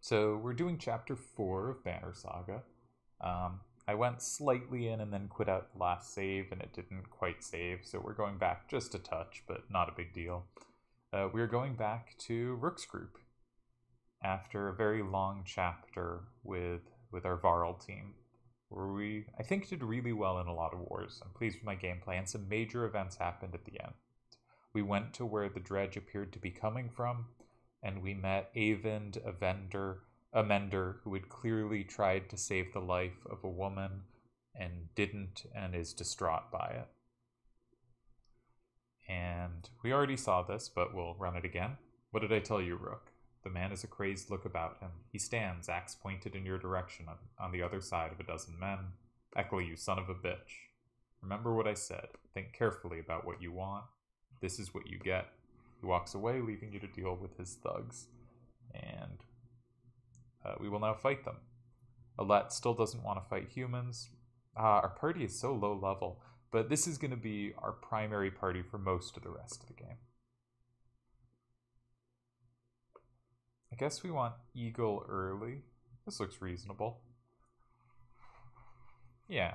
So we're doing chapter 4 of Banner Saga. I went slightly in and then quit out the last save, and it didn't quite save, so we're going back just a touch, but not a big deal. We're going back to Rook's group after a very long chapter with our Varl team, where we, I think, did really well in a lot of wars. I'm pleased with my gameplay, and some major events happened at the end. We went to where the dredge appeared to be coming from, and we met Avind, a mender who had clearly tried to save the life of a woman and didn't, and is distraught by it. And we already saw this, but we'll run it again. What did I tell you, Rook? The man has a crazed look about him. He stands, axe pointed in your direction, on the other side of a dozen men. Eccles, you son of a bitch. Remember what I said. Think carefully about what you want. This is what you get. He walks away, leaving you to deal with his thugs. And we will now fight them. Alette still doesn't want to fight humans. Our party is so low level, but this is going to be our primary party for most of the rest of the game. I guess we want Eagle early. This looks reasonable. Yeah.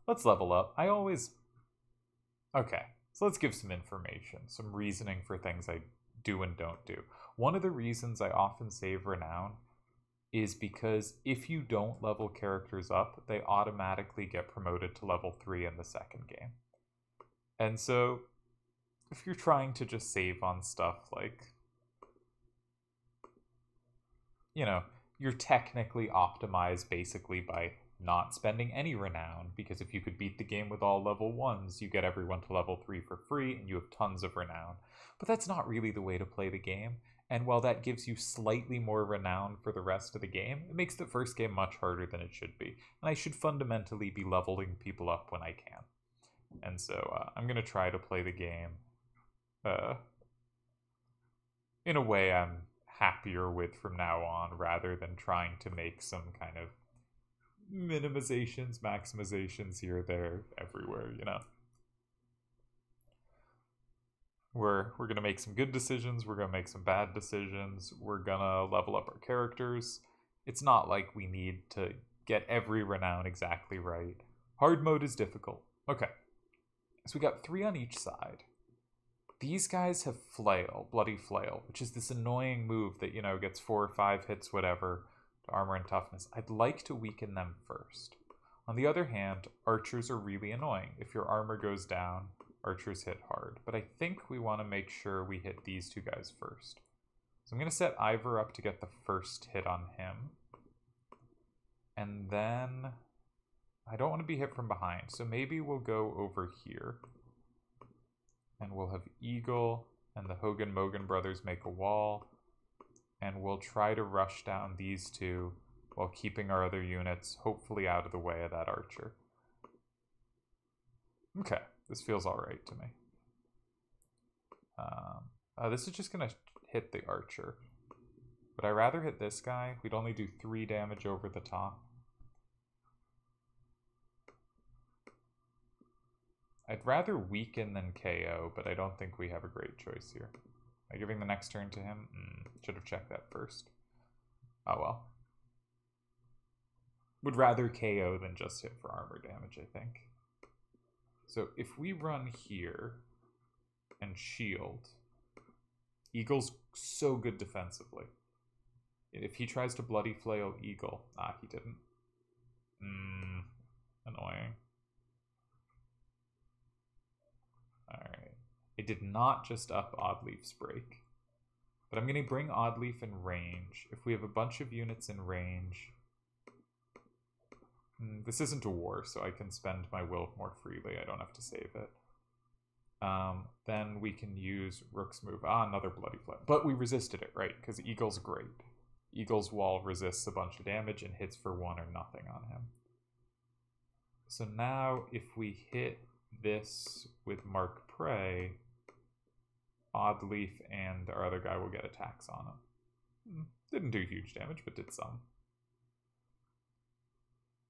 Let's level up. Okay, so let's give some information, some reasoning for things I do and don't do. One of the reasons I often save Renown is because if you don't level characters up, they automatically get promoted to level 3 in the second game. And so, if you're trying to just save on stuff like, you know, you're technically optimized basically by not spending any renown, because if you could beat the game with all level 1s, you get everyone to level 3 for free, and you have tons of renown. But that's not really the way to play the game, and while that gives you slightly more renown for the rest of the game, it makes the first game much harder than it should be, and I should fundamentally be leveling people up when I can. And so I'm going to try to play the game in a way I'm happier with from now on, rather than trying to make some kind of minimizations, maximizations here, there, everywhere, you know. We're going to make some good decisions, we're going to make some bad decisions, we're going to level up our characters. It's not like we need to get every renown exactly right. Hard mode is difficult. Okay, so we got 3 on each side. These guys have Flail, Bloody Flail, which is this annoying move that, you know, gets 4 or 5 hits, whatever, to armor and toughness. I'd like to weaken them first. On the other hand, archers are really annoying. If your armor goes down, archers hit hard. But I think we want to make sure we hit these 2 guys first. So I'm going to set Ivor up to get the first hit on him. And then I don't want to be hit from behind, so maybe we'll go over here. And we'll have Eagle and the Hogun Mogun brothers make a wall. And we'll try to rush down these 2 while keeping our other units hopefully out of the way of that archer. Okay, this feels alright to me. This is just going to hit the archer. Would I rather hit this guy? We'd only do 3 damage over the top. I'd rather weaken than KO, but I don't think we have a great choice here. Am I giving the next turn to him? Should have checked that first. Oh well. Would rather KO than just hit for armor damage, I think. So if we run here and shield, Eagle's so good defensively. If he tries to Bloody Flail Eagle, he didn't. Annoying. Alright. I did not just up Oddleaf's break. But I'm going to bring Oddleaf in range. If we have a bunch of units in range... this isn't a war, so I can spend my will more freely. I don't have to save it. Then we can use Rook's move. Another Bloody Flip. But we resisted it, right? Because Eagle's great. Eagle's wall resists a bunch of damage and hits for 1 or nothing on him. So now, if we hit this with Mark Prey, Oddleaf and our other guy will get attacks on him. Didn't do huge damage, but did some.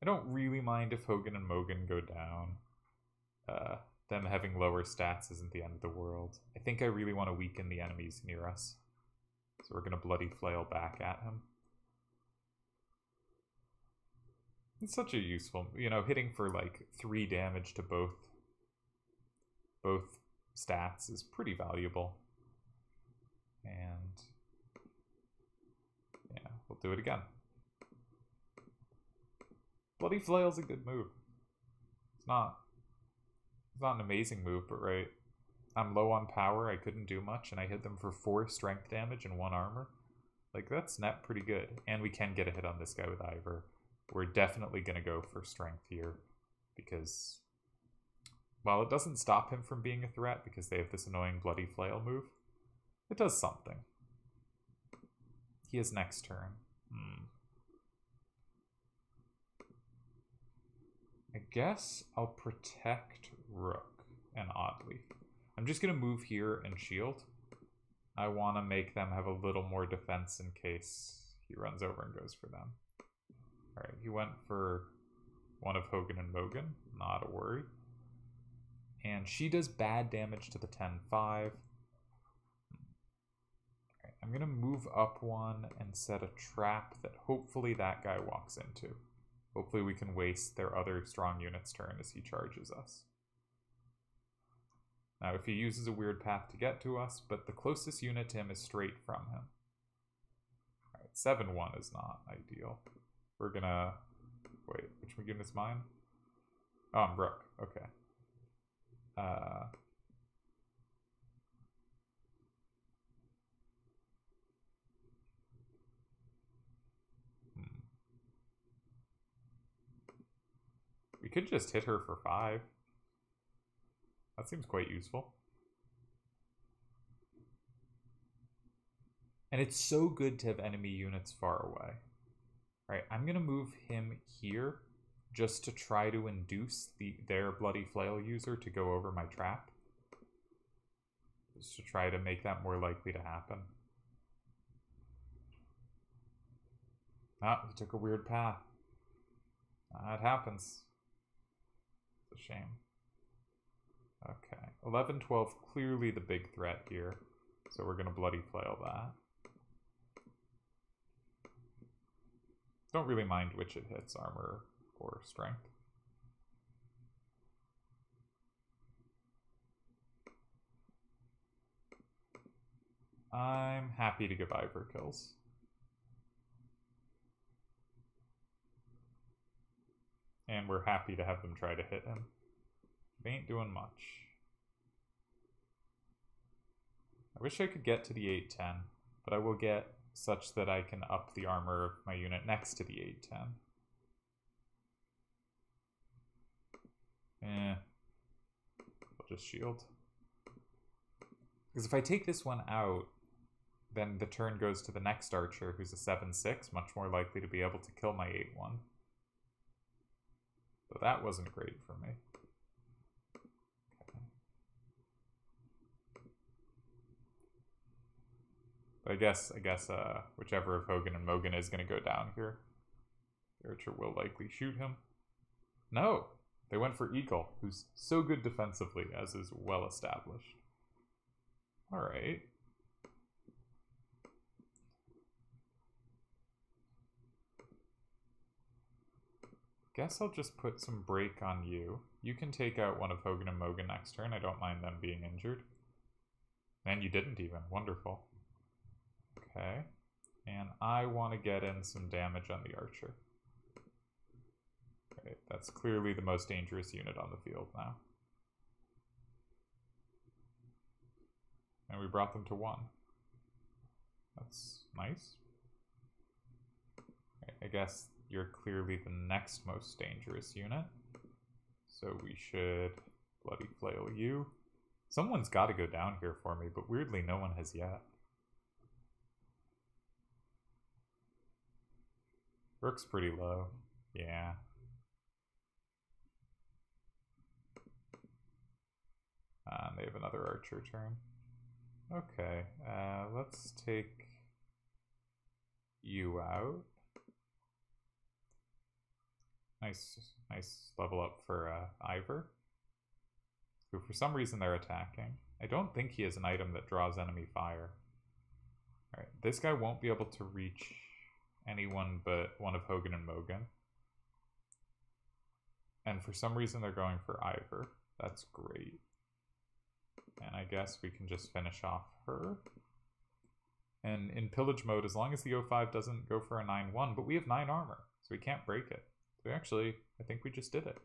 I don't really mind if Hogun and Mogun go down. Them having lower stats isn't the end of the world. I think I really want to weaken the enemies near us. So we're going to Bloody Flail back at him. It's such a useful, you know, hitting for like 3 damage to both stats is pretty valuable. And yeah, we'll do it again. Bloody Flail's a good move. It's not an amazing move, but right. I'm low on power, I couldn't do much, and I hit them for 4 strength damage and 1 armor. Like, that's net pretty good. And we can get a hit on this guy with Ivor. We're definitely going to go for strength here, because while it doesn't stop him from being a threat, because they have this annoying Bloody Flail move, it does something. He has next turn. I guess I'll protect Rook and Oddly. I'm just going to move here and shield. I want to make them have a little more defense in case he runs over and goes for them. Alright, he went for one of Hogun and Mogun. Not a worry. And she does bad damage to the 10-5. Alright, I'm going to move up 1 and set a trap that hopefully that guy walks into. Hopefully we can waste their other strong unit's turn as he charges us. Now, if he uses a weird path to get to us, but the closest unit to him is straight from him. Alright, 7-1 is not ideal. We're gonna... Wait, which unit's mine? Oh, I'm Rook. Okay. We could just hit her for 5. That seems quite useful. And it's so good to have enemy units far away. Right, I'm going to move him here just to try to induce their Bloody Flail user to go over my trap. Just to try to make that more likely to happen. Ah, he took a weird path. It happens. It's a shame. Okay, 11-12, clearly the big threat here. So we're going to Bloody Flail that. Don't really mind which it hits, armor or strength. I'm happy to give Ivor kills. And we're happy to have them try to hit him. They ain't doing much. I wish I could get to the 8-10, but I will get such that I can up the armor of my unit next to the 8-10. I'll just shield. Because if I take this one out, then the turn goes to the next archer, who's a 7-6, much more likely to be able to kill my 8-1. So that wasn't great for me. But I guess whichever of Hogun and Mogun is going to go down here, the archer will likely shoot him. No! They went for Eagle, who's so good defensively, as is well established. Alright. Guess I'll just put some break on you. You can take out one of Hogun and Mogun next turn. I don't mind them being injured. And you didn't even. Wonderful. Okay. And I want to get in some damage on the archer. Okay, that's clearly the most dangerous unit on the field now. And we brought them to 1. That's nice. Okay, I guess you're clearly the next most dangerous unit. So we should Bloody Flail you. Someone's got to go down here for me, but weirdly no one has yet. Rook's pretty low. Yeah. And they have another archer turn. Okay, let's take you out. Nice level up for Ivor, who for some reason they're attacking. I don't think he has an item that draws enemy fire. Alright, this guy won't be able to reach anyone but one of Hogun and Mogun. And for some reason they're going for Ivor. That's great. And I guess we can just finish off her. And in pillage mode, as long as the 05 doesn't go for a 9-1, but we have 9 armor, so we can't break it. So actually, I think we just did it.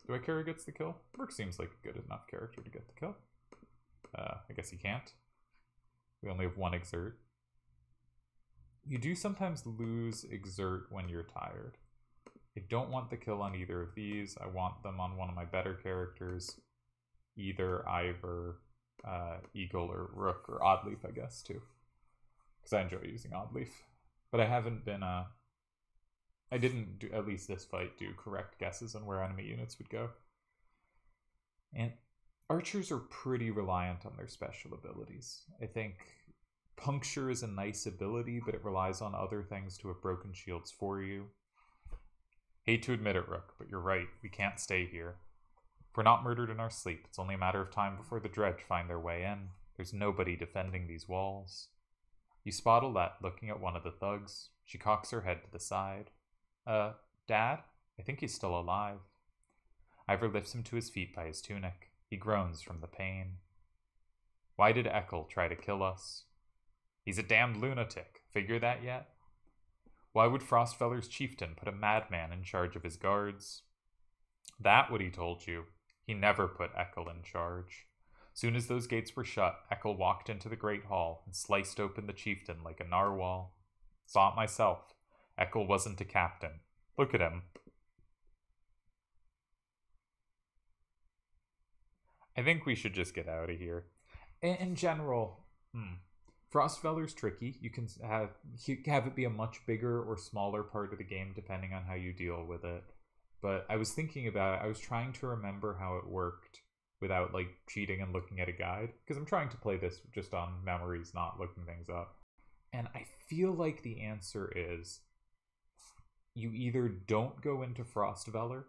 Do I care who gets the kill? Rook seems like a good enough character to get the kill. I guess he can't. We only have 1 exert. You do sometimes lose exert when you're tired. I don't want the kill on either of these. I want them on one of my better characters. Either Ivor, Eagle, or Rook, or Oddleaf, I guess, too. Because I enjoy using Oddleaf. But I haven't been, I didn't, do, at least this fight, do correct guesses on where enemy units would go. And archers are pretty reliant on their special abilities. I think Puncture is a nice ability, but it relies on other things to have broken shields for you. Hate to admit it, Rook, but you're right. We can't stay here. If we're not murdered in our sleep, it's only a matter of time before the Dredge find their way in. There's nobody defending these walls. You spot Alette looking at one of the thugs. She cocks her head to the side. Dad? I think he's still alive. Ivor lifts him to his feet by his tunic. He groans from the pain. Why did Ekel try to kill us? He's a damned lunatic. Figure that yet? Why would Frostvellr's chieftain put a madman in charge of his guards? That what he told you. He never put Ekel in charge. Soon as those gates were shut, Ekel walked into the great hall and sliced open the chieftain like a narwhal. Saw it myself. Ekel wasn't a captain. Look at him. I think we should just get out of here. In general, Frostvellr's tricky. You can have it be a much bigger or smaller part of the game depending on how you deal with it. But I was thinking about it. I was trying to remember how it worked without like cheating and looking at a guide, because I'm trying to play this just on memories, not looking things up. And I feel like the answer is you either don't go into Frostvellr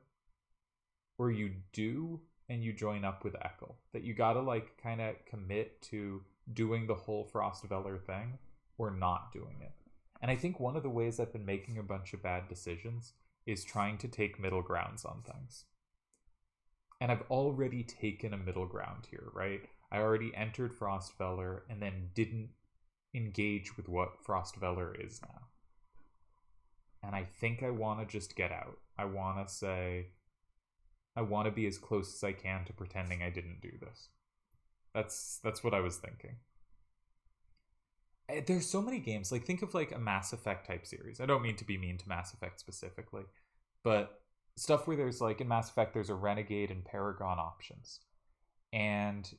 or you do and you join up with Ekel. That you gotta like kind of commit to doing the whole Frostvellr thing or not doing it. And I think one of the ways I've been making a bunch of bad decisions is trying to take middle grounds on things. And I've already taken a middle ground here, right? I already entered Frostvellr and then didn't engage with what Frostvellr is now. And I think I want to just get out. I want to say, I want to be as close as I can to pretending I didn't do this. That's what I was thinking. There's so many games, like think of like a Mass Effect type series. I don't mean to be mean to Mass Effect specifically, but stuff where there's like in Mass Effect there's a Renegade and Paragon options. And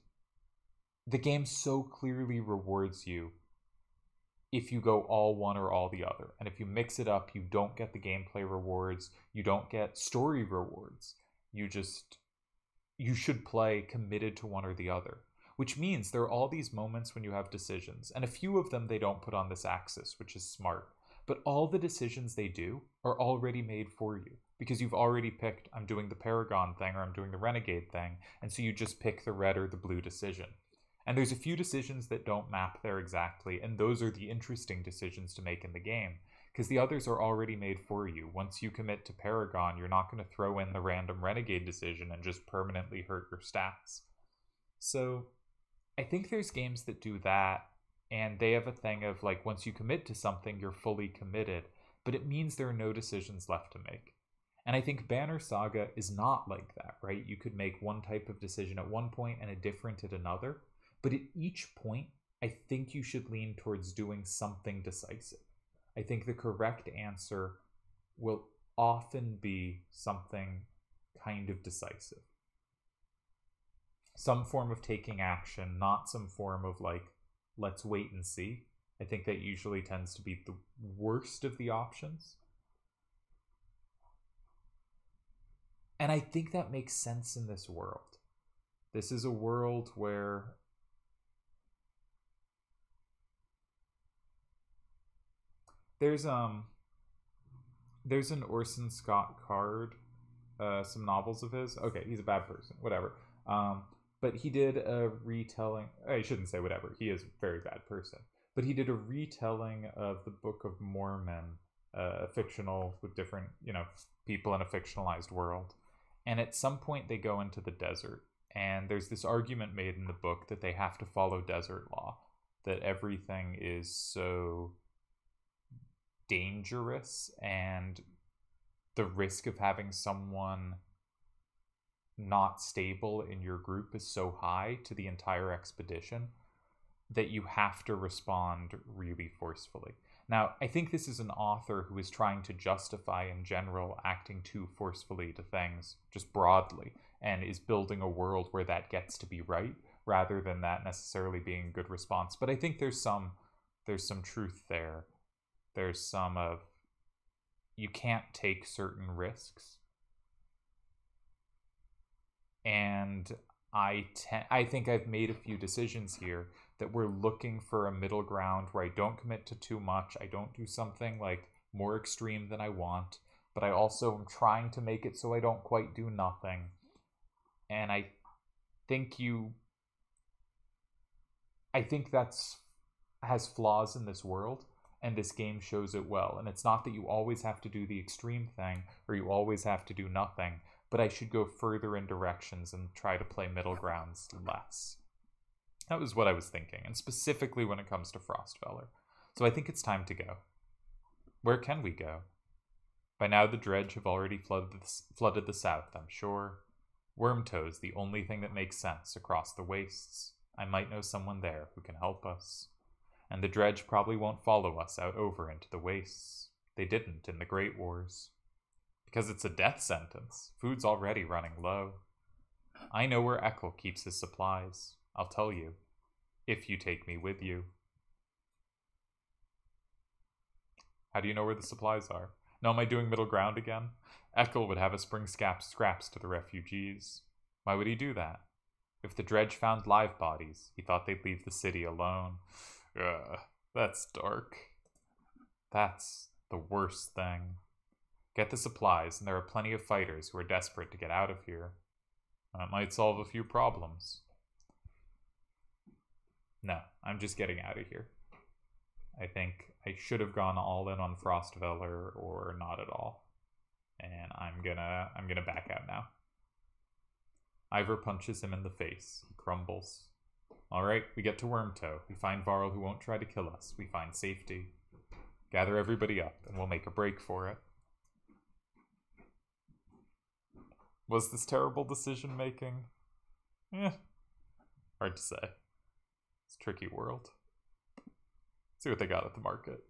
the game so clearly rewards you if you go all one or all the other. And if you mix it up, you don't get the gameplay rewards, you don't get story rewards. You should play committed to one or the other. Which means there are all these moments when you have decisions, and a few of them they don't put on this axis, which is smart. But all the decisions they do are already made for you, because you've already picked, I'm doing the Paragon thing or I'm doing the Renegade thing, and so you just pick the red or the blue decision. And there's a few decisions that don't map there exactly, and those are the interesting decisions to make in the game, because the others are already made for you. Once you commit to Paragon, you're not going to throw in the random Renegade decision and just permanently hurt your stats. So I think there's games that do that, and they have a thing of like once you commit to something, you're fully committed, but it means there are no decisions left to make. And I think Banner Saga is not like that, right? You could make one type of decision at one point and a different at another, but at each point, I think you should lean towards doing something decisive. I think the correct answer will often be something kind of decisive. Some form of taking action, not some form of like, let's wait and see. I think that usually tends to be the worst of the options. And I think that makes sense in this world. This is a world where there's an Orson Scott Card, some novels of his. Okay, he's a bad person, whatever. But he did a retelling. I shouldn't say whatever. He is a very bad person. But he did a retelling of the Book of Mormon fictional, with different, people in a fictionalized world. And at some point they go into the desert, and there's this argument made in the book that they have to follow desert law, that everything is so dangerous and the risk of having someone not stable in your group is so high to the entire expedition that you have to respond really forcefully. Now, I think this is an author who is trying to justify in general acting too forcefully to things, just broadly, and is building a world where that gets to be right, rather than that necessarily being a good response. But I think there's some truth there. There's some of, you can't take certain risks. And I think I've made a few decisions here that we're looking for a middle ground where I don't commit to too much. I don't do something like more extreme than I want, but I also am trying to make it so I don't quite do nothing. And I think that's has flaws in this world, and this game shows it well. And it's not that you always have to do the extreme thing or you always have to do nothing, but I should go further in directions and try to play middle grounds less. That was what I was thinking, and specifically when it comes to frostvellr. So I think it's time to go. Where can we go? By now the dredge have already flooded the south, I'm sure. Wormtoe's the only thing that makes sense across the wastes. I might know someone there who can help us. And the dredge probably won't follow us out over into the wastes. They didn't in the Great Wars. Because it's a death sentence. Food's already running low. I know where Eckel keeps his supplies. I'll tell you, if you take me with you. How do you know where the supplies are? No, am I doing middle ground again? Eckel would have us bring scraps to the refugees. Why would he do that? If the dredge found live bodies, he thought they'd leave the city alone. Ugh, that's dark. That's the worst thing. Get the supplies, and there are plenty of fighters who are desperate to get out of here. That might solve a few problems. No, I'm just getting out of here. I think I should have gone all in on frostvellr or not at all. And I'm gonna back out now. Ivor punches him in the face. He crumbles. Alright, we get to Wormtoe. We find Varl who won't try to kill us. We find safety. Gather everybody up, and we'll make a break for it. Was this terrible decision making? Hard to say. It's a tricky world. Let's see what they got at the market.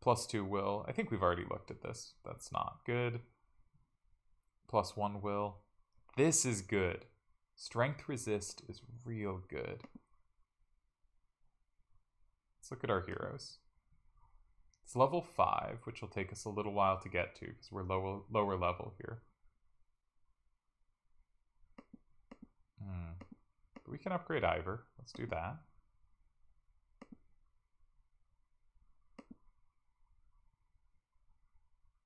+2 will. I think we've already looked at this. That's not good. +1 will. This is good. Strength resist is real good. Let's look at our heroes. It's level 5, which will take us a little while to get to because we're lower level here. But we can upgrade Ivor. Let's do that.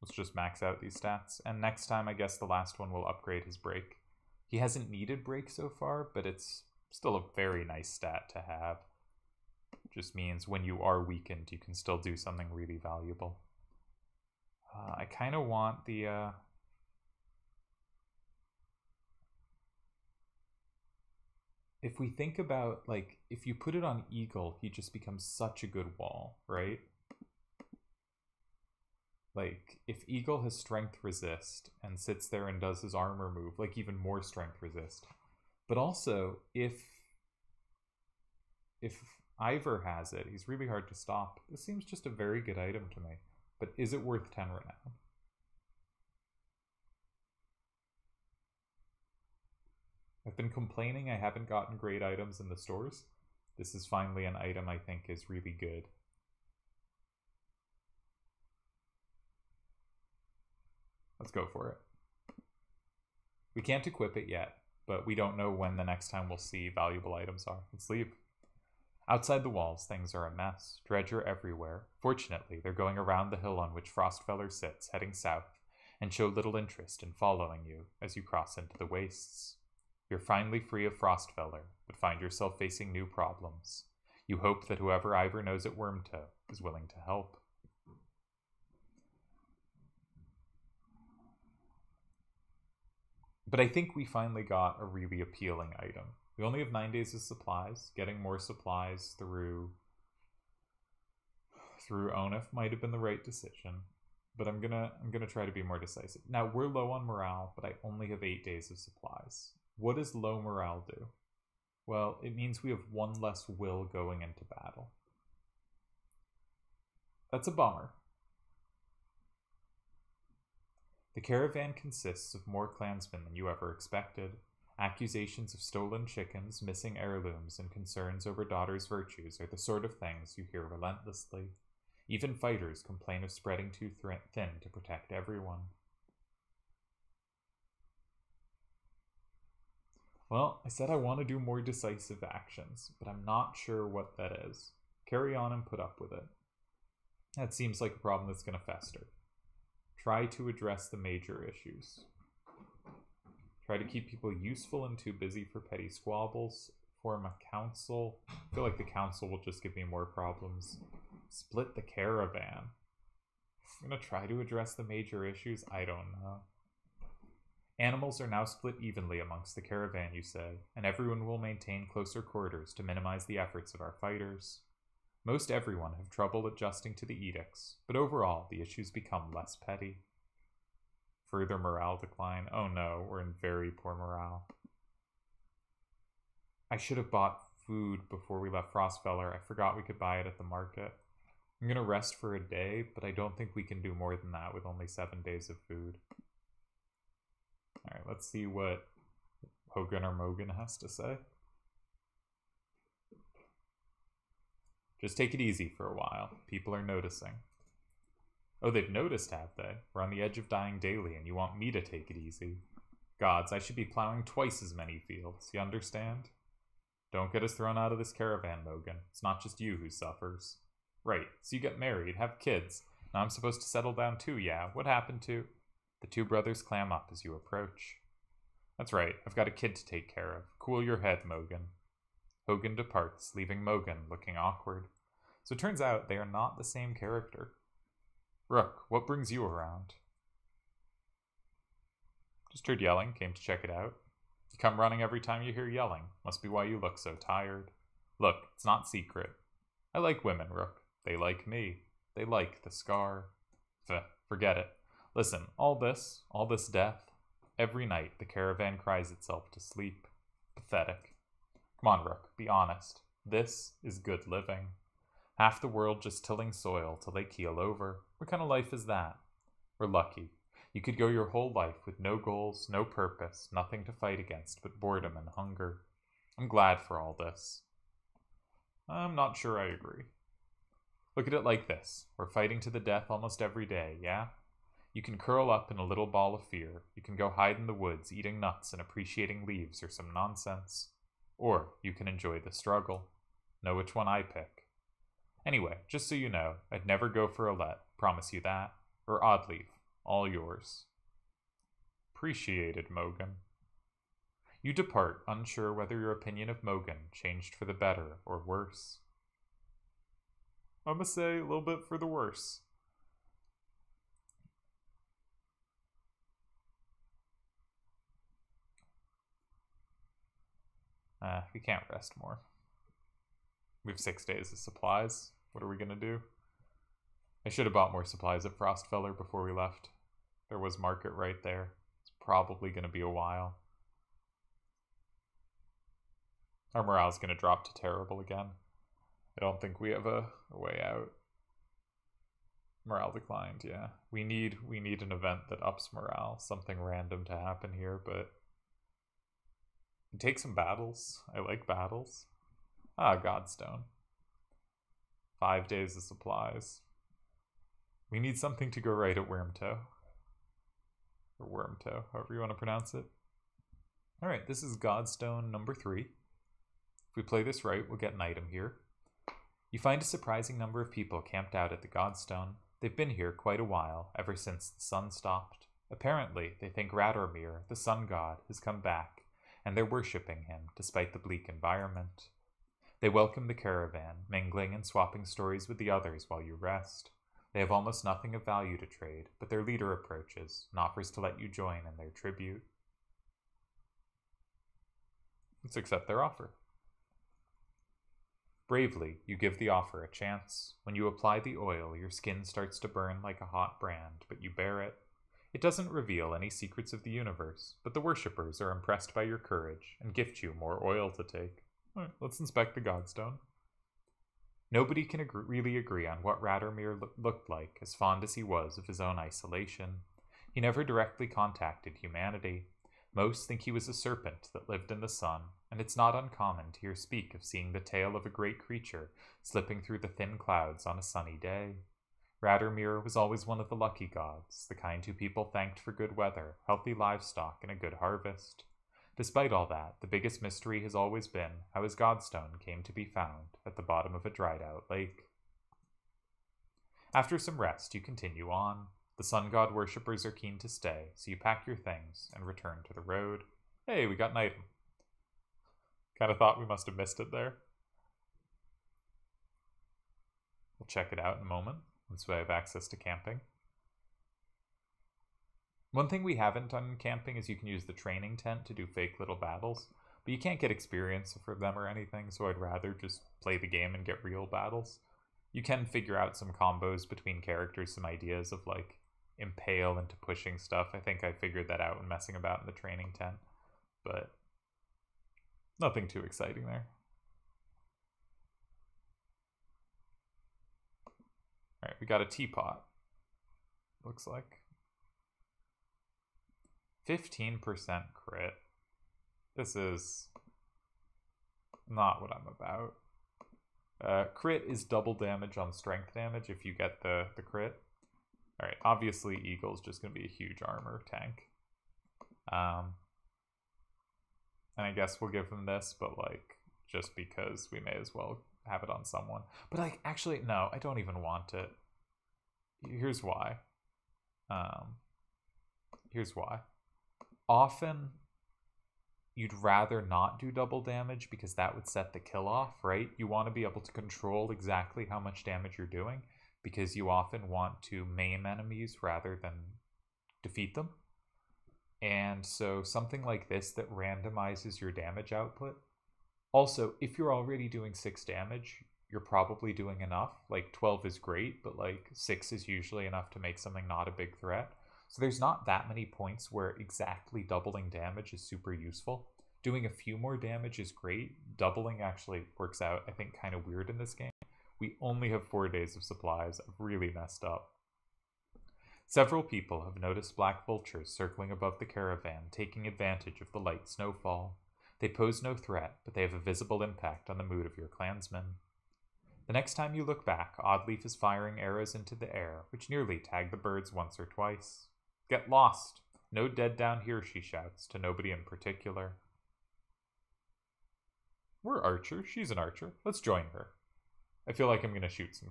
Let's just max out these stats. And next time, I guess the last one will upgrade his break. He hasn't needed break so far, but it's still a very nice stat to have. Just means when you are weakened, you can still do something really valuable. I kind of want the... If we think about, like, if you put it on Eagle, he just becomes such a good wall, right? Like, if Eagle has strength resist and sits there and does his armor move, like even more strength resist. But also, if Ivor has it, he's really hard to stop. This seems just a very good item to me. But is it worth 10 renown? I've been complaining I haven't gotten great items in the stores. This is finally an item I think is really good. Let's go for it. We can't equip it yet, but we don't know when the next time we'll see valuable items are. Let's leave. Outside the walls, things are a mess. Dredge are everywhere. Fortunately, they're going around the hill on which frostvellr sits, heading south, and show little interest in following you as you cross into the wastes. You're finally free of frostvellr, but find yourself facing new problems. You hope that whoever Ivor knows at Wormtoe is willing to help. But I think we finally got a really appealing item. We only have 9 days of supplies. Getting more supplies through Onif might have been the right decision, but I'm gonna try to be more decisive. Now we're low on morale, but I only have 8 days of supplies. What does low morale do? Well, it means we have one less will going into battle. That's a bummer. The caravan consists of more clansmen than you ever expected. Accusations of stolen chickens, missing heirlooms, and concerns over daughters' virtues are the sort of things you hear relentlessly. Even fighters complain of spreading too thin to protect everyone. Well, I said I want to do more decisive actions, but I'm not sure what that is. Carry on and put up with it. That seems like a problem that's going to fester. Try to address the major issues. Try to keep people useful and too busy for petty squabbles. Form a council. I feel like the council will just give me more problems. Split the caravan. I'm going to try to address the major issues. I don't know. Animals are now split evenly amongst the caravan, you say, and everyone will maintain closer quarters to minimize the efforts of our fighters. Most everyone have trouble adjusting to the edicts, but overall the issues become less petty. Further morale decline. Oh no, we're in very poor morale. I should have bought food before we left frostvellr. I forgot we could buy it at the market. I'm going to rest for a day, but I don't think we can do more than that with only 7 days of food. Alright, let's see what Hogun or Mogun has to say. Just take it easy for a while. People are noticing. Oh, they've noticed, have they? We're on the edge of dying daily, and you want me to take it easy. Gods, I should be plowing twice as many fields, you understand? Don't get us thrown out of this caravan, Mogun. It's not just you who suffers. Right, so you get married, have kids. Now I'm supposed to settle down too, yeah? What happened to... The two brothers clam up as you approach. That's right, I've got a kid to take care of. Cool your head, Mogun. Hogun departs, leaving Mogun looking awkward. So it turns out they are not the same character. Rook, what brings you around? Just heard yelling, came to check it out. You come running every time you hear yelling. Must be why you look so tired. Look, it's not secret. I like women, Rook. They like me. They like the scar. Forget it. Listen, all this death, every night the caravan cries itself to sleep. Pathetic. Come on, Rook, be honest. This is good living. Half the world just tilling soil till they keel over. What kind of life is that? We're lucky. You could go your whole life with no goals, no purpose, nothing to fight against but boredom and hunger. I'm glad for all this. I'm not sure I agree. Look at it like this. We're fighting to the death almost every day, yeah? You can curl up in a little ball of fear. You can go hide in the woods, eating nuts and appreciating leaves or some nonsense. Or you can enjoy the struggle. Know which one I pick. Anyway, just so you know, I'd never go for a let, promise you that. Or odd leaf, all yours. Appreciated, Mogun. You depart, unsure whether your opinion of Mogun changed for the better or worse. I'm gonna say a little bit for the worse. We can't rest more. We have 6 days of supplies. What are we gonna do? I should have bought more supplies at frostvellr before we left. There was market right there. It's probably gonna be a while. Our morale's gonna drop to terrible again. I don't think we have a way out. Morale declined, yeah. We need an event that ups morale. Something random to happen here, but... Take some battles. I like battles. Godstone. 5 days of supplies. We need something to go right at Wormtoe. Or Wormtoe, however you want to pronounce it. Alright, this is Godstone number 3. If we play this right, we'll get an item here. You find a surprising number of people camped out at the Godstone. They've been here quite a while, ever since the sun stopped. Apparently, they think Radormir, the sun god, has come back, and they're worshipping him, despite the bleak environment. They welcome the caravan, mingling and swapping stories with the others while you rest. They have almost nothing of value to trade, but their leader approaches and offers to let you join in their tribute. Let's accept their offer. Bravely, you give the offer a chance. When you apply the oil, your skin starts to burn like a hot brand, but you bear it. It doesn't reveal any secrets of the universe, but the worshippers are impressed by your courage and gift you more oil to take. All right, let's inspect the Godstone. Nobody can really agree on what Radomir looked like, as fond as he was of his own isolation. He never directly contacted humanity. Most think he was a serpent that lived in the sun, and it's not uncommon to hear speak of seeing the tail of a great creature slipping through the thin clouds on a sunny day. Radomir was always one of the lucky gods, the kind who people thanked for good weather, healthy livestock, and a good harvest. Despite all that, the biggest mystery has always been how his Godstone came to be found at the bottom of a dried-out lake. After some rest, you continue on. The sun god worshippers are keen to stay, so you pack your things and return to the road. Hey, we got an item. Kind of thought we must have missed it there. We'll check it out in a moment, once we have access to camping. One thing we haven't done in camping is you can use the training tent to do fake little battles, but you can't get experience for them or anything, so I'd rather just play the game and get real battles. You can figure out some combos between characters, some ideas of like impale into pushing stuff. I think I figured that out when messing about in the training tent, but nothing too exciting there. Alright, we got a teapot, looks like. 15% crit. This is not what I'm about. Crit is double damage on strength damage if you get the crit. Alright, obviously Eagle's just going to be a huge armor tank. And I guess we'll give him this, but like, just because we may as well have it on someone. But like, actually, no, I don't even want it. Here's why. Here's why. Often, you'd rather not do double damage because that would set the kill off, right? You want to be able to control exactly how much damage you're doing because you often want to maim enemies rather than defeat them. And so something like this that randomizes your damage output. Also, if you're already doing 6 damage, you're probably doing enough. Like 12 is great, but like 6 is usually enough to make something not a big threat. So there's not that many points where exactly doubling damage is super useful. Doing a few more damage is great. Doubling actually works out, I think, kind of weird in this game. We only have 4 days of supplies. I've really messed up. Several people have noticed black vultures circling above the caravan, taking advantage of the light snowfall. They pose no threat, but they have a visible impact on the mood of your clansmen. The next time you look back, Oddleaf is firing arrows into the air, which nearly tag the birds once or twice. Get lost! No dead down here, she shouts, to nobody in particular. We're archers. She's an archer. Let's join her. I feel like I'm going to shoot some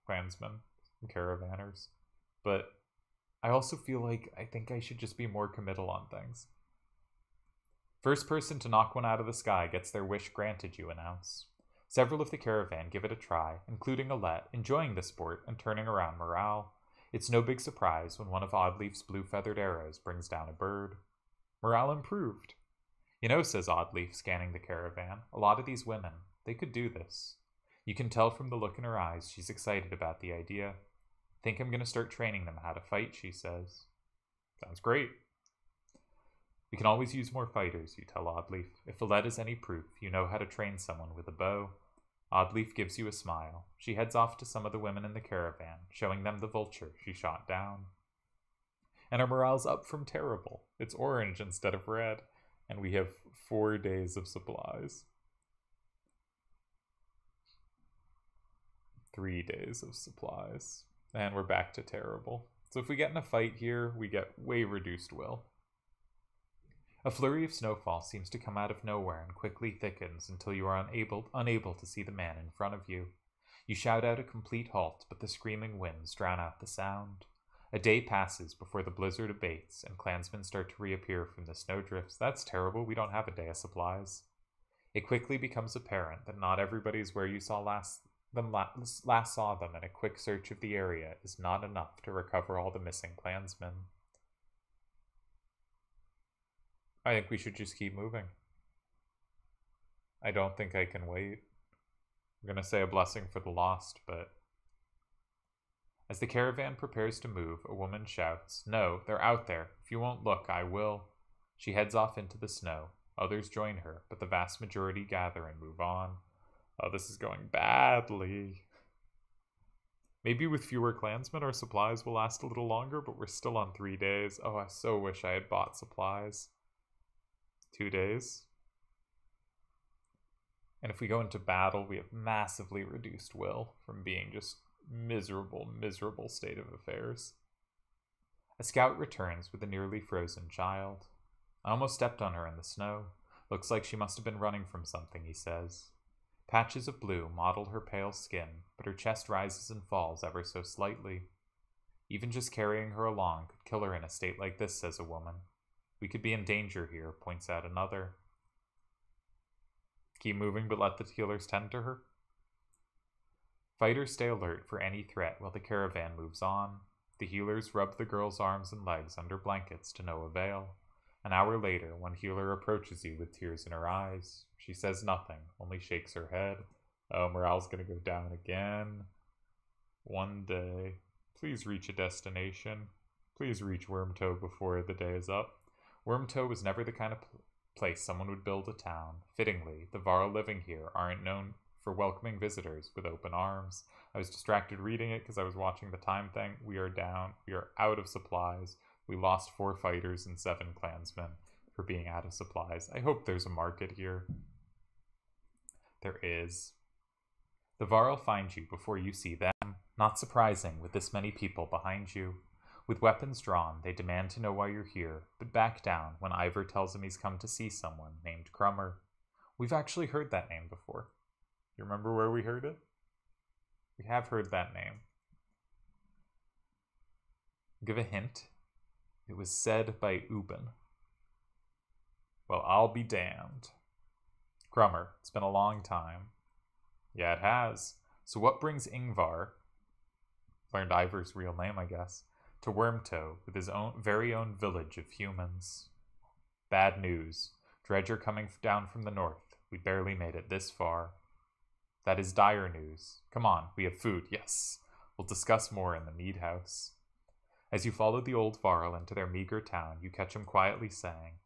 clansmen, some caravanners. But I also feel like I think I should just be more committal on things. First person to knock one out of the sky gets their wish granted, you announce. Several of the caravan give it a try, including Alette, enjoying the sport and turning around morale. It's no big surprise when one of Oddleaf's blue-feathered arrows brings down a bird. Morale improved. You know, says Oddleaf, scanning the caravan, a lot of these women, they could do this. You can tell from the look in her eyes she's excited about the idea. Think I'm going to start training them how to fight, she says. Sounds great. We can always use more fighters, you tell Oddleaf. If Alette is any proof, you know how to train someone with a bow. Oddleaf gives you a smile. She heads off to some of the women in the caravan, showing them the vulture she shot down. And our morale's up from terrible. It's orange instead of red, and we have 4 days of supplies. 3 days of supplies. And we're back to terrible. So if we get in a fight here, we get way reduced will. A flurry of snowfall seems to come out of nowhere and quickly thickens until you are unable to see the man in front of you. You shout out a complete halt, but the screaming winds drown out the sound. A day passes before the blizzard abates and clansmen start to reappear from the snowdrifts. That's terrible. We don't have a day of supplies. It quickly becomes apparent that not everybody is where you last saw them, and a quick search of the area is not enough to recover all the missing clansmen. I think we should just keep moving. I don't think I can wait. I'm going to say a blessing for the lost, but... As the caravan prepares to move, a woman shouts, "No, they're out there. If you won't look, I will." She heads off into the snow. Others join her, but the vast majority gather and move on. Oh, this is going badly. Maybe with fewer clansmen, our supplies will last a little longer, but we're still on 3 days. Oh, I so wish I had bought supplies. 2 days. And if we go into battle, we have massively reduced will from being just miserable state of affairs. A scout returns with a nearly frozen child. I almost stepped on her in the snow. Looks like she must have been running from something, he says. Patches of blue mottle her pale skin, but her chest rises and falls ever so slightly. Even just carrying her along could kill her in a state like this, says a woman. We could be in danger here, points out another. Keep moving, but let the healers tend to her. Fighters stay alert for any threat while the caravan moves on. The healers rub the girl's arms and legs under blankets to no avail. An hour later, one healer approaches you with tears in her eyes. She says nothing, only shakes her head. Oh, morale's gonna go down again. One day. Please reach a destination. Please reach Wormtoe before the day is up. Wormtoe was never the kind of place someone would build a town. Fittingly, the Varl living here aren't known for welcoming visitors with open arms. I was distracted reading it because I was watching the time thing. We are down. We are out of supplies. We lost 4 fighters and 7 clansmen for being out of supplies. I hope there's a market here. There is. The Varl find you before you see them. Not surprising with this many people behind you. With weapons drawn, they demand to know why you're here, but back down when Ivor tells him he's come to see someone named Krumr. We've actually heard that name before. You remember where we heard it? We have heard that name. Give a hint. It was said by Ubin. Well, I'll be damned. Krumr, it's been a long time. Yeah, it has. So what brings Ingvar, learned Ivor's real name, I guess, to Wormtoe with his very own village of humans? Bad news. Dredger coming down from the north. We barely made it this far. That is dire news. Come on, we have food, yes. We'll discuss more in the mead house. As you follow the old Varl into their meager town, you catch him quietly saying,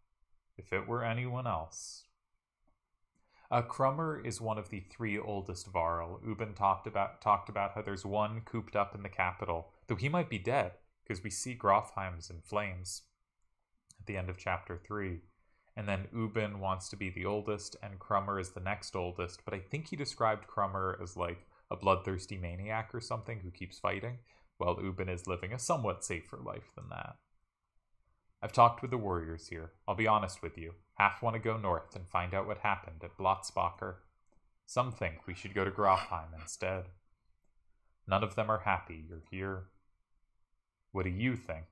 "If it were anyone else." Krumr is one of the 3 oldest Varl. Ubin talked about how there's one cooped up in the capital, though he might be dead, because we see Grofheim's in flames at the end of chapter 3. And then Ubin wants to be the oldest, and Krumr is the next oldest, but I think he described Krumr as like a bloodthirsty maniac or something who keeps fighting, while Ubin is living a somewhat safer life than that. I've talked with the warriors here. I'll be honest with you. Half want to go north and find out what happened at Blotzbacher. Some think we should go to Grofheim instead. None of them are happy you're here. What do you think?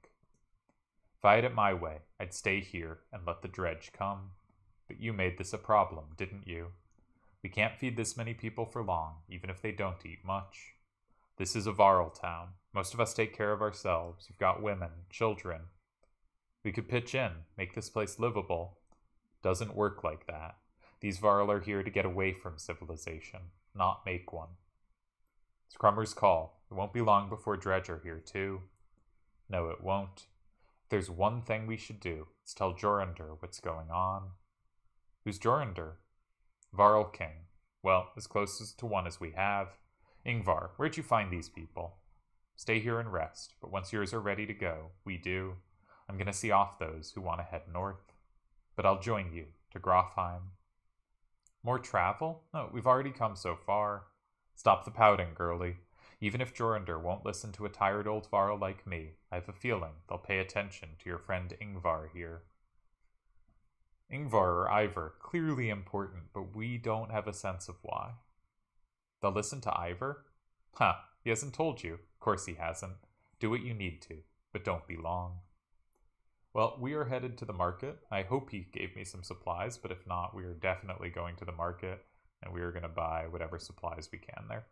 If I had it my way, I'd stay here and let the dredge come. But you made this a problem, didn't you? We can't feed this many people for long, even if they don't eat much. This is a Varl town. Most of us take care of ourselves. You've got women, children. We could pitch in, make this place livable. Doesn't work like that. These Varl are here to get away from civilization, not make one. It's Krumr's call. It won't be long before Dredge are here too. No, it won't. If there's one thing we should do, it's tell Jorundr what's going on. Who's Jorundr? Varl King. Well, as close to one as we have. Ingvar, where'd you find these people? Stay here and rest, but once yours are ready to go, we do. I'm going to see off those who want to head north. But I'll join you to Grofheim. More travel? No, we've already come so far. Stop the pouting, girlie. Even if Jorundr won't listen to a tired old Varl like me, I have a feeling they'll pay attention to your friend Ingvar here. Ingvar or Ivor, clearly important, but we don't have a sense of why. They'll listen to Ivor? Huh, he hasn't told you. Of course he hasn't. Do what you need to, but don't be long. Well, we are headed to the market. I hope he gave me some supplies, but if not, we are definitely going to the market, and we are going to buy whatever supplies we can there.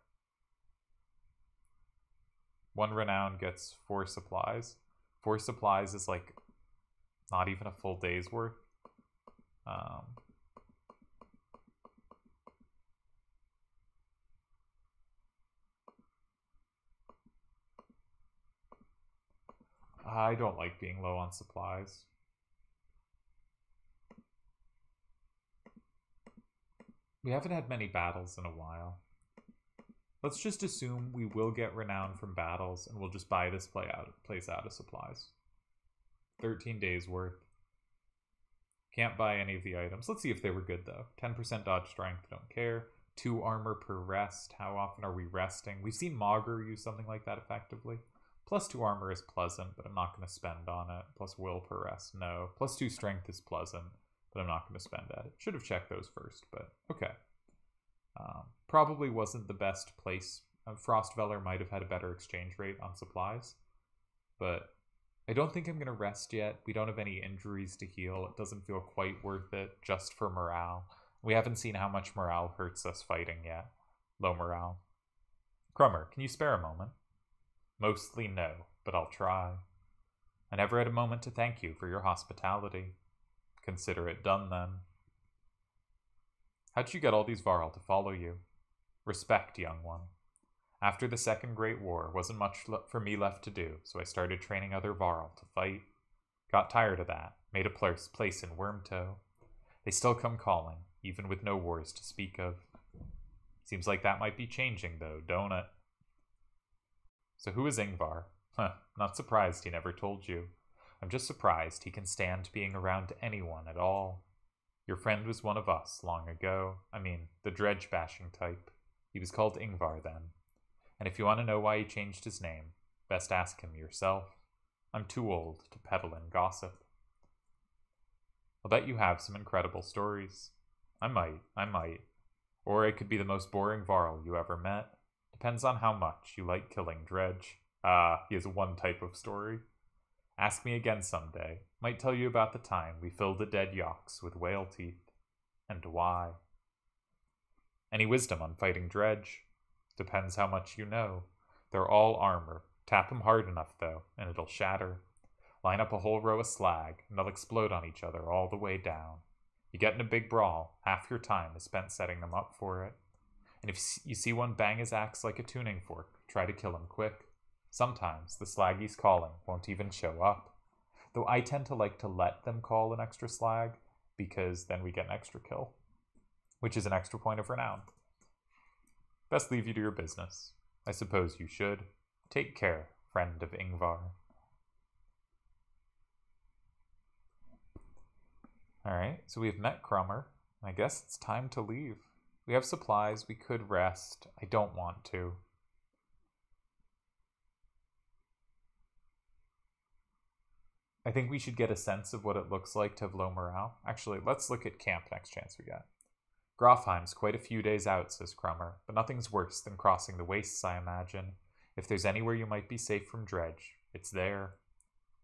1 renown gets 4 supplies. 4 supplies is like not even a full day's worth. I don't like being low on supplies. We haven't had many battles in a while. Let's just assume we will get renown from battles, and we'll just buy this place out of supplies. 13 days worth. Can't buy any of the items. Let's see if they were good, though. 10% dodge strength, don't care. 2 armor per rest. How often are we resting? We've seen Mogger use something like that effectively. +2 armor is pleasant, but I'm not going to spend on it. Plus will per rest, no. +2 strength is pleasant, but I'm not going to spend at it. Should have checked those first, but okay. Probably wasn't the best place. Frostvellr might have had a better exchange rate on supplies, but I don't think I'm going to rest yet. We don't have any injuries to heal. It doesn't feel quite worth it just for morale. We haven't seen how much morale hurts us fighting yet. Low morale. Krumr, can you spare a moment? Mostly no, but I'll try. I never had a moment to thank you for your hospitality. Consider it done, then. How'd you get all these Varl to follow you? Respect, young one. After the Second Great War, wasn't much for me left to do, so I started training other Varl to fight. Got tired of that, made a place in Wormtoe. They still come calling, even with no wars to speak of. Seems like that might be changing, though, don't it? So who is Ingvar? Not surprised he never told you. I'm just surprised he can stand being around anyone at all. Your friend was one of us long ago. I mean, the dredge-bashing type. He was called Ingvar then. And if you want to know why he changed his name, best ask him yourself. I'm too old to peddle in gossip. I'll bet you have some incredible stories. I might. Or it could be the most boring Varl you ever met. Depends on how much you like killing dredge. He has one type of story. Ask me again someday. Might tell you about the time we filled the dead yaks with whale teeth. And why. Any wisdom on fighting dredge? Depends how much you know. They're all armor. Tap them hard enough, though, and it'll shatter. Line up a whole row of slag, and they'll explode on each other all the way down. You get in a big brawl, half your time is spent setting them up for it. And if you see one bang his axe like a tuning fork, try to kill him quick. Sometimes the slag he's calling won't even show up. Though I tend to like to let them call an extra slag, because then we get an extra kill, which is an extra point of renown. Best leave you to your business. I suppose you should. Take care, friend of Ingvar. Alright, so we've met Krumr. I guess it's time to leave. We have supplies, we could rest. I don't want to. I think we should get a sense of what it looks like to have low morale. Actually, let's look at camp next chance we get. Grofheim's quite a few days out, says Krumr, but nothing's worse than crossing the wastes, I imagine. If there's anywhere you might be safe from dredge, it's there.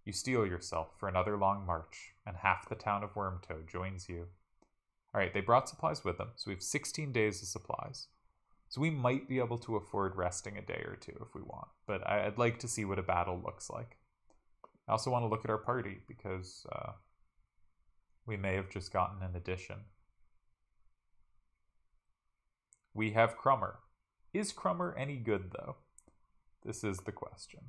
You steel yourself for another long march, and half the town of Wormtoe joins you. Alright, they brought supplies with them, so we have 16 days of supplies. So we might be able to afford resting a day or two if we want, but I'd like to see what a battle looks like. I also want to look at our party, because we may have just gotten an addition. We have Krumr. Is Krumr any good, though? This is the question.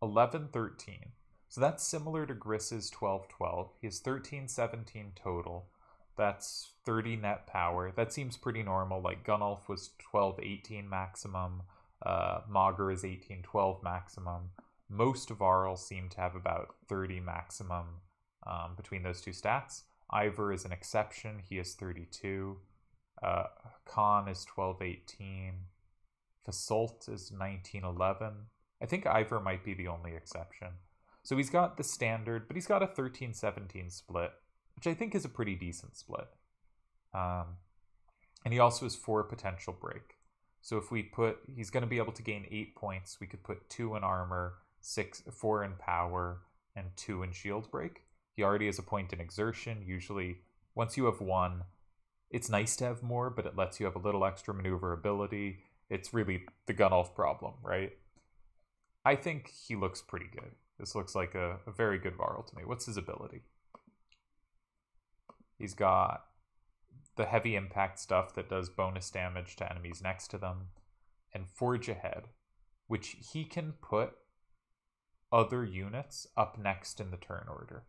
11-13. So that's similar to Griss's 12-12. He has 13-17 total. That's 30 net power. That seems pretty normal. Like Gunnulf was 12-18 maximum. Mogger is 18-12 maximum. Most Varl seem to have about 30 maximum between those two stats. Ivor is an exception. He is 32. Khan is 12-18. Fasolt is 19-11. I think Ivor might be the only exception. So he's got the standard, but he's got a 13-17 split, which I think is a pretty decent split. And he also has 4 potential break. So if we put, he's going to be able to gain 8 points. We could put 2 in armor, 4 in power, and 2 in shield break. He already has a point in exertion. Usually, once you have 1, it's nice to have more, but it lets you have a little extra maneuverability. It's really the Gunnulf problem, right? I think he looks pretty good. This looks like a very good Varl to me. What's his ability? He's got the heavy impact stuff that does bonus damage to enemies next to them, and Forge Ahead, which he can put other units up next in the turn order.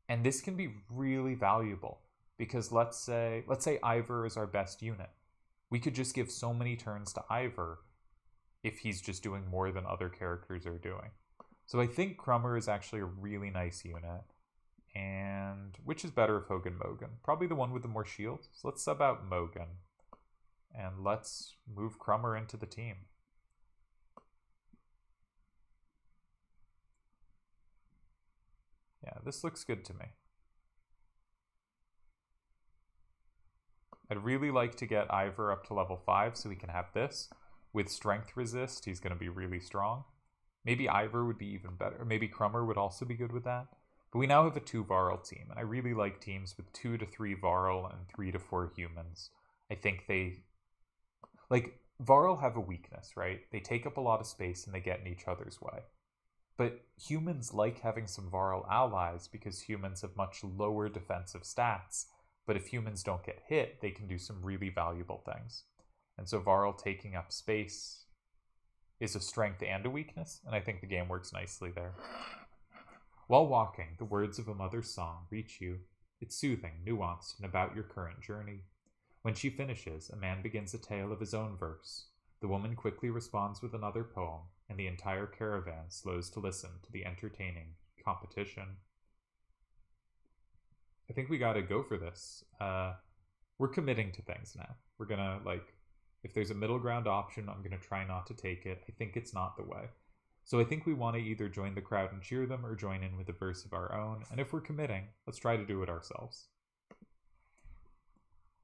And this can be really valuable because let's say Ivor is our best unit. We could just give so many turns to Ivor if he's just doing more than other characters are doing. So I think Krumr is actually a really nice unit. And which is better of Hogun Mogun? Probably the one with the more shield. So let's sub out Mogun. And let's move Krumr into the team. Yeah, this looks good to me. I'd really like to get Ivor up to level 5 so we can have this. With strength resist, he's going to be really strong. Maybe Ivor would be even better. Or maybe Krumr would also be good with that. But we now have a 2 Varl team, and I really like teams with 2 to 3 Varl and 3 to 4 humans. I think they... Like, Varl have a weakness, right? They take up a lot of space and they get in each other's way. But humans like having some Varl allies because humans have much lower defensive stats. But if humans don't get hit, they can do some really valuable things. And so Varl taking up space is a strength and a weakness, and I think the game works nicely there. While walking, the words of a mother's song reach you. It's soothing, nuanced, and about your current journey. When she finishes, a man begins a tale of his own verse. The woman quickly responds with another poem, and the entire caravan slows to listen to the entertaining competition. I think we gotta go for this. We're committing to things now. We're gonna, like, if there's a middle ground option, I'm gonna try not to take it. I think it's not the way. So I think we want to either join the crowd and cheer them or join in with a verse of our own. And if we're committing, let's try to do it ourselves.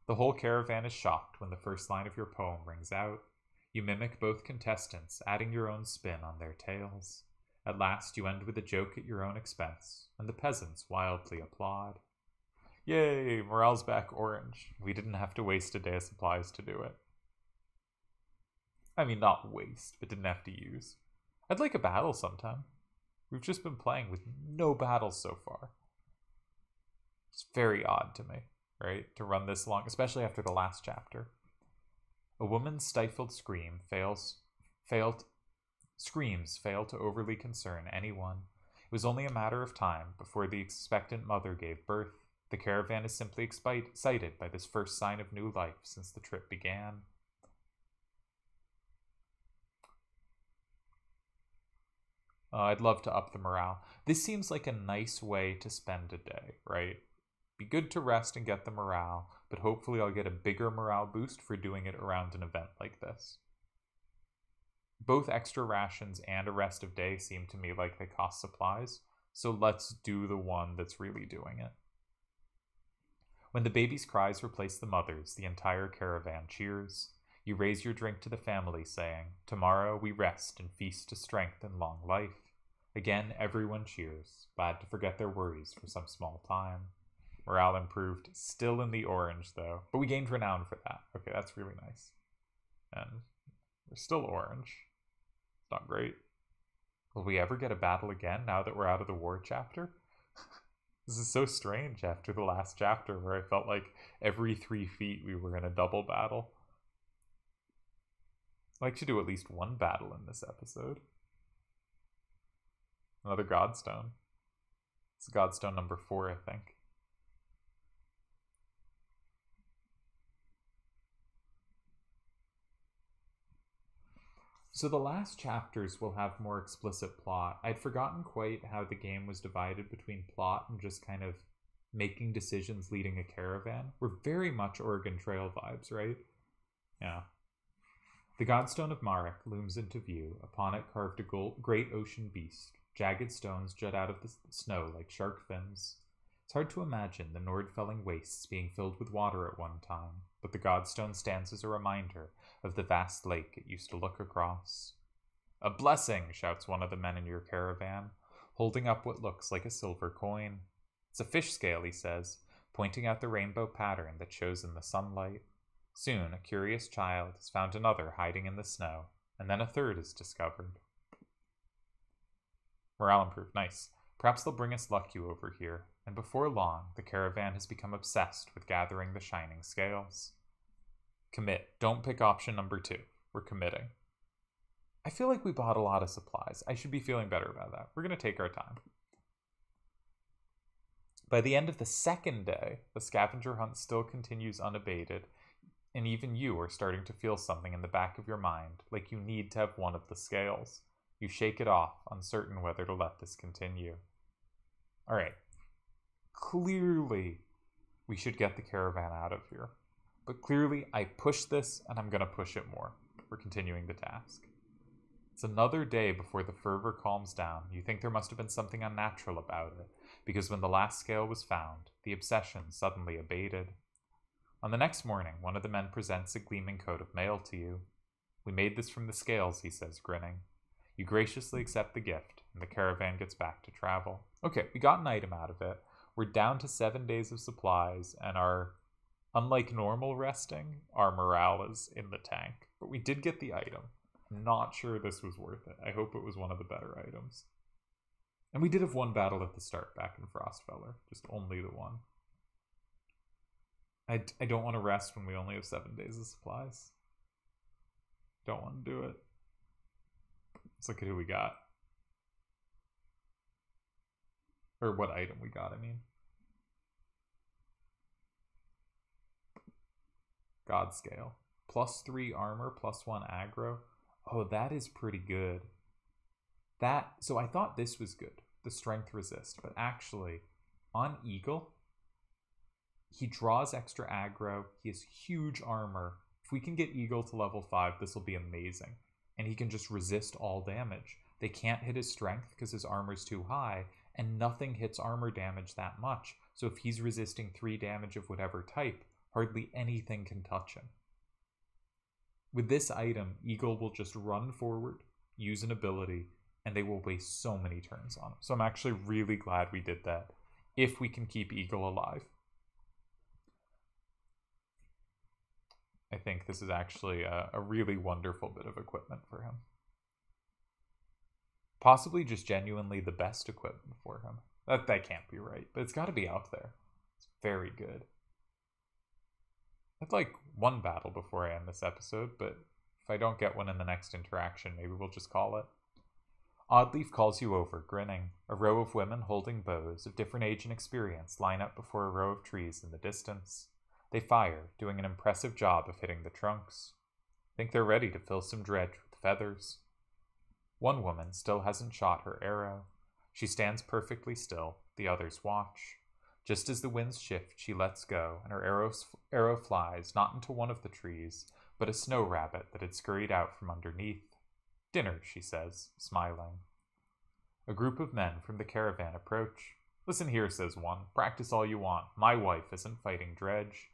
The whole caravan is shocked when the first line of your poem rings out. You mimic both contestants, adding your own spin on their tales. At last you end with a joke at your own expense, and the peasants wildly applaud. Yay, morale's back orange. We didn't have to waste a day of supplies to do it. I mean, not waste, but didn't have to use. I'd like a battle sometime. We've just been playing with no battles so far. It's very odd to me, right? To run this long, especially after the last chapter. A woman's stifled screams failed to overly concern anyone. It was only a matter of time before the expectant mother gave birth. The caravan is simply excited by this first sign of new life since the trip began. I'd love to up the morale. This seems like a nice way to spend a day, right? Be good to rest and get the morale, but hopefully I'll get a bigger morale boost for doing it around an event like this. Both extra rations and a rest of day seem to me like they cost supplies, so let's do the one that's really doing it. When the baby's cries replace the mother's, the entire caravan cheers. You raise your drink to the family, saying, "Tomorrow we rest and feast to strength and long life." Again, everyone cheers, glad to forget their worries for some small time. Morale improved, still in the orange though, but we gained renown for that. Okay, that's really nice. And we're still orange. It's not great. Will we ever get a battle again now that we're out of the war chapter? This is so strange after the last chapter where I felt like every 3 feet we were in a double battle. I'd like to do at least one battle in this episode. Another Godstone. It's Godstone number 4, I think. So the last chapters will have more explicit plot. I'd forgotten quite how the game was divided between plot and just kind of making decisions leading a caravan. We're very much Oregon Trail vibes, right? Yeah. The Godstone of Marek looms into view. Upon it carved a great ocean beast. Jagged stones jut out of the snow like shark fins. It's hard to imagine the Nordfelling wastes being filled with water at one time, but the Godstone stands as a reminder of the vast lake it used to look across. A blessing, shouts one of the men in your caravan, holding up what looks like a silver coin. It's a fish scale, he says, pointing out the rainbow pattern that shows in the sunlight. Soon, a curious child has found another hiding in the snow, and then a third is discovered. Morale improved. Nice. Perhaps they'll bring us luck you over here, and before long, the caravan has become obsessed with gathering the shining scales. Commit. Don't pick option number 2. We're committing. I feel like we bought a lot of supplies. I should be feeling better about that. We're going to take our time. By the end of the second day, the scavenger hunt still continues unabated, and even you are starting to feel something in the back of your mind, like you need to have one of the scales. You shake it off, uncertain whether to let this continue. Alright. Clearly, we should get the caravan out of here. But clearly, I pushed this, and I'm going to push it more. We're continuing the task. It's another day before the fervor calms down. You think there must have been something unnatural about it, because when the last scale was found, the obsession suddenly abated. On the next morning, one of the men presents a gleaming coat of mail to you. We made this from the scales, he says, grinning. You graciously accept the gift, and the caravan gets back to travel. Okay, we got an item out of it. We're down to 7 days of supplies, and unlike normal resting, our morale is in the tank. But we did get the item. I'm not sure this was worth it. I hope it was one of the better items. And we did have one battle at the start back in frostvellr. Just only the one. I don't want to rest when we only have 7 days of supplies. Don't want to do it. Let's look at who we got. Or what item we got, I mean. God scale. +3 armor, +1 aggro. Oh, that is pretty good. So I thought this was good, the strength resist, but actually, on Eagle, he draws extra aggro, he has huge armor. If we can get Eagle to level 5, this will be amazing. And he can just resist all damage. They can't hit his strength because his armor's too high, and nothing hits armor damage that much. So if he's resisting 3 damage of whatever type, hardly anything can touch him. With this item, Eagle will just run forward, use an ability, and they will waste so many turns on him. So I'm actually really glad we did that, if we can keep Eagle alive. I think this is actually a really wonderful bit of equipment for him. Possibly just genuinely the best equipment for him. That can't be right, but it's got to be out there. It's very good. I'd like one battle before I end this episode, but if I don't get one in the next interaction, maybe we'll just call it. Oddleaf calls you over, grinning. A row of women holding bows of different age and experience line up before a row of trees in the distance. They fire, doing an impressive job of hitting the trunks. Think they're ready to fill some dredge with feathers. One woman still hasn't shot her arrow. She stands perfectly still, the others watch. Just as the winds shift, she lets go, and her arrow flies not into one of the trees, but a snow rabbit that had scurried out from underneath. Dinner, she says, smiling. A group of men from the caravan approach. Listen here, says one. Practice all you want. My wife isn't fighting dredge.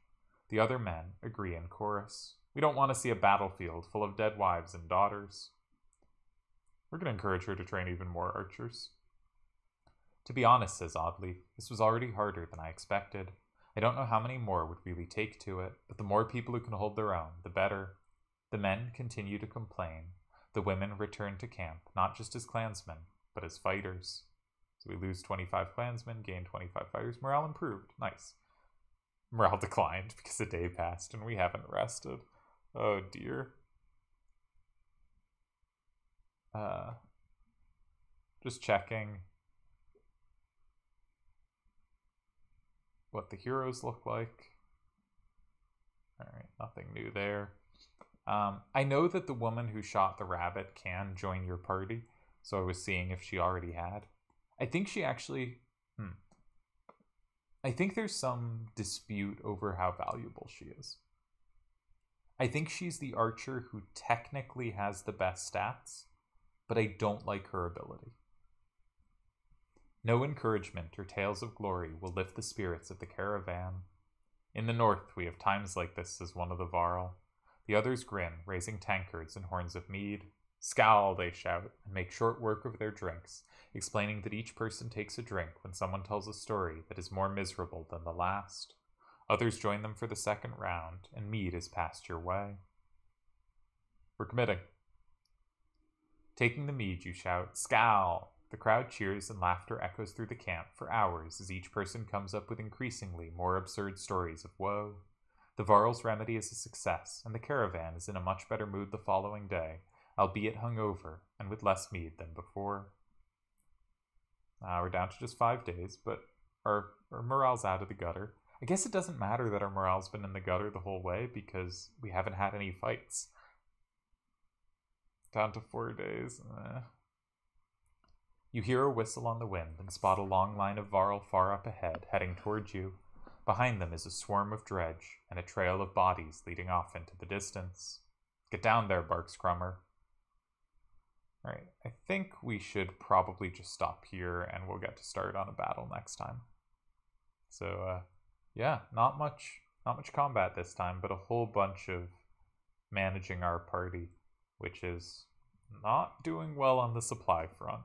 The other men agree in chorus. We don't want to see a battlefield full of dead wives and daughters. We're going to encourage her to train even more archers. To be honest, says Oddleaf, this was already harder than I expected. I don't know how many more would really take to it, but the more people who can hold their own, the better. The men continue to complain. The women return to camp, not just as clansmen, but as fighters. So we lose 25 clansmen, gain 25 fighters. Morale improved. Nice. Morale declined because a day passed and we haven't rested. Oh dear. Just checking what the heroes look like. Alright, nothing new there. I know that the woman who shot the rabbit can join your party, so I was seeing if she already had. I think she actually... I think there's some dispute over how valuable she is. I think she's the archer who technically has the best stats, but I don't like her ability. No encouragement or tales of glory will lift the spirits of the caravan. In the north we have times like this, says one of the Varl. The others grin, raising tankards and horns of mead. Scowl, they shout, and make short work of their drinks, explaining that each person takes a drink when someone tells a story that is more miserable than the last. Others join them for the second round, and mead is passed your way. We're committing. Taking the mead, you shout, Scowl! The crowd cheers and laughter echoes through the camp for hours as each person comes up with increasingly more absurd stories of woe. The Varl's remedy is a success, and the caravan is in a much better mood the following day, albeit hungover and with less mead than before. We're down to just 5 days, but our morale's out of the gutter. I guess it doesn't matter that our morale's been in the gutter the whole way because we haven't had any fights. Down to 4 days. You hear a whistle on the wind and spot a long line of Varl far up ahead, heading towards you. Behind them is a swarm of dredge and a trail of bodies leading off into the distance. Get down there, barks Krumr. Alright, I think we should probably just stop here and we'll get to start on a battle next time. So, yeah, not much combat this time, but a whole bunch of managing our party, which is not doing well on the supply front.